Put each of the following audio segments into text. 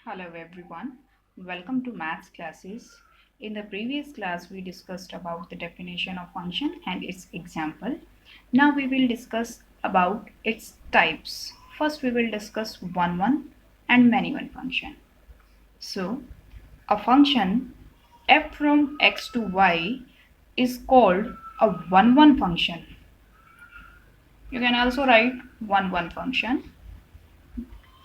Hello everyone, welcome to maths classes. In the previous class we discussed about the definition of function and its example. Now we will discuss about its types. First we will discuss one and many-one function. So a function f from x to y is called a one function. You can also write one function.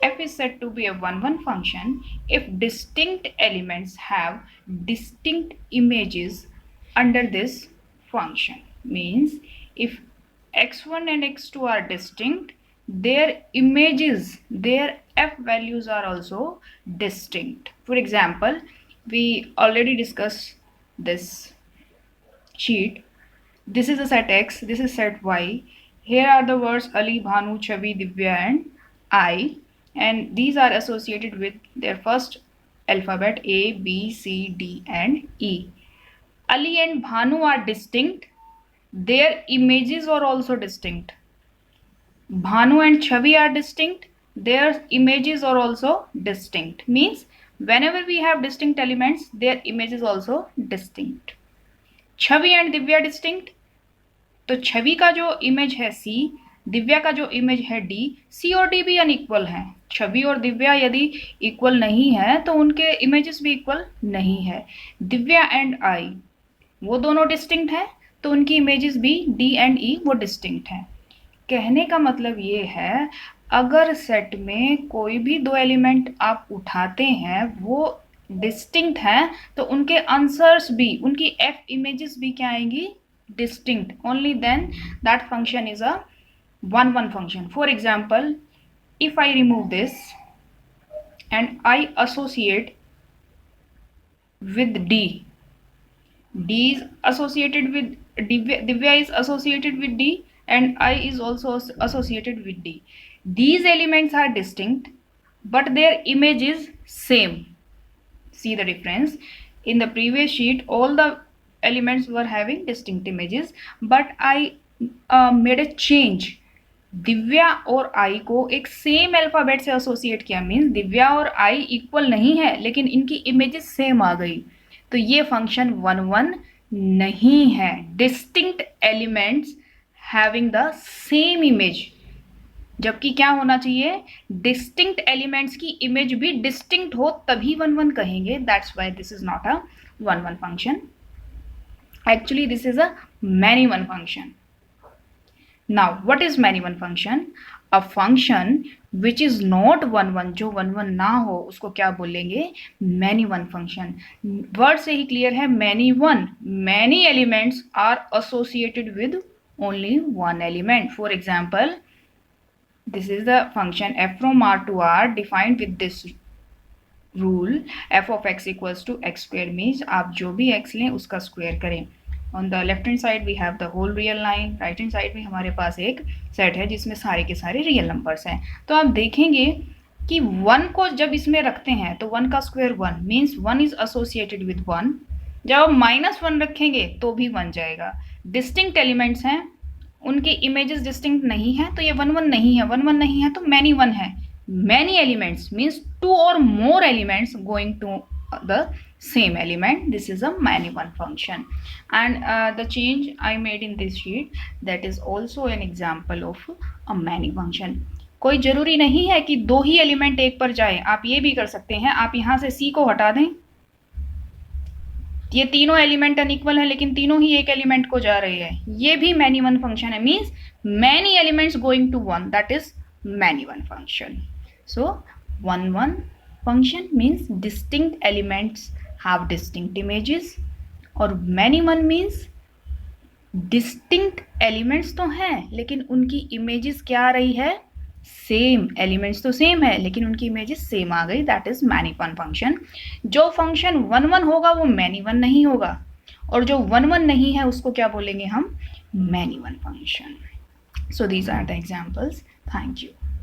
F is said to be a one function if distinct elements have distinct images under this function. Means if x1 and x2 are distinct, their images, their f values are also distinct. For example, we already discussed this sheet. This is a set x, this is set y. Here are the words Ali, Bhanu, Chavi, Divya and I, and these are associated with their first alphabet A, B, C, D and E. Ali and Bhanu are distinct. Their images are also distinct. Bhanu and Chavi are distinct. Their images are also distinct. Means whenever we have distinct elements, their image is also distinct. Chhavi and Divya distinct, तो छवि का जो image है सी, दिव्या का जो image है D, सी और D भी unequal हैं. छवि और दिव्या यदि इक्वल नहीं है तो उनके इमेजेस भी इक्वल नहीं है. दिव्या एंड आई वो दोनों डिस्टिंक्ट हैं तो उनकी इमेजेस भी डी एंड ई वो डिस्टिंक्ट हैं. कहने का मतलब ये है अगर सेट में कोई भी दो एलिमेंट आप उठाते हैं वो डिस्टिंक्ट हैं तो उनके आंसर्स भी, उनकी एफ इमेजेस भी क्या आएंगी? Distinct. Only then that function is a one function. For example, if I remove this and I associate with D is associated with Divya is associated with D and I is also associated with D. These elements are distinct but their image is same. See the difference. In the previous sheet all the elements were having distinct images but I made a change. Divya और आई को एक same alphabet से associate किया. Means Divya और I equal नहीं है लेकिन इनकी इमेजेस सेम आ गई, तो ये फंक्शन वन नहीं है. Distinct elements having the same image, जबकि क्या होना चाहिए? डिस्टिंक्ट एलिमेंट्स की इमेज भी डिस्टिंक्ट हो तभी वन कहेंगे. That's why this is not a one function. Actually this is a many one function. Now, what is many one function? A function which is not one, जो one ना हो उसको क्या बोलेंगे? Many one function. Word से ही clear है. Many one, many elements are associated with only one element. For example, this is the function f from R to R defined with this rule. F of x equals to x square means आप जो भी x लें उसका square करें. On the left hand side we have the whole real line. right hand side में हमारे पास एक set है जिसमें सारे के सारे रियल नंबर्स हैं. तो आप देखेंगे कि 1 को जब इसमें रखते हैं तो 1 का square 1 means 1 is associated with 1. जब आप -1 रखेंगे तो भी 1 जाएगा. डिस्टिंक्ट एलिमेंट्स हैं, उनके इमेजेस डिस्टिंक्ट नहीं है तो ये 1 नहीं है. 1 नहीं है तो मैनी 1 है. Many elements means 2 or more elements going to the same element. This is a many one function. And the change I made in this sheet, that is also an example of a many function. कोई जरूरी नहीं है कि दो ही element एक पर जाए. आप ये भी कर सकते हैं, आप यहाँ से C को हटा दें, ये तीनों एलिमेंट अनइक्वल है लेकिन तीनों ही एक एलिमेंट को जा रहे हैं. ये भी मैनी वन फंक्शन है. Means many elements going to one, that is many one function. So one function means distinct elements have distinct images और many one means distinct elements तो हैं लेकिन उनकी images क्या आ रही है? सेम. एलिमेंट्स तो सेम है लेकिन उनकी इमेजेस सेम आ गई. That is many one function. जो फंक्शन वन होगा वो मैनी वन नहीं होगा और जो वन नहीं है उसको क्या बोलेंगे हम? Many one function. So these are the examples. Thank you.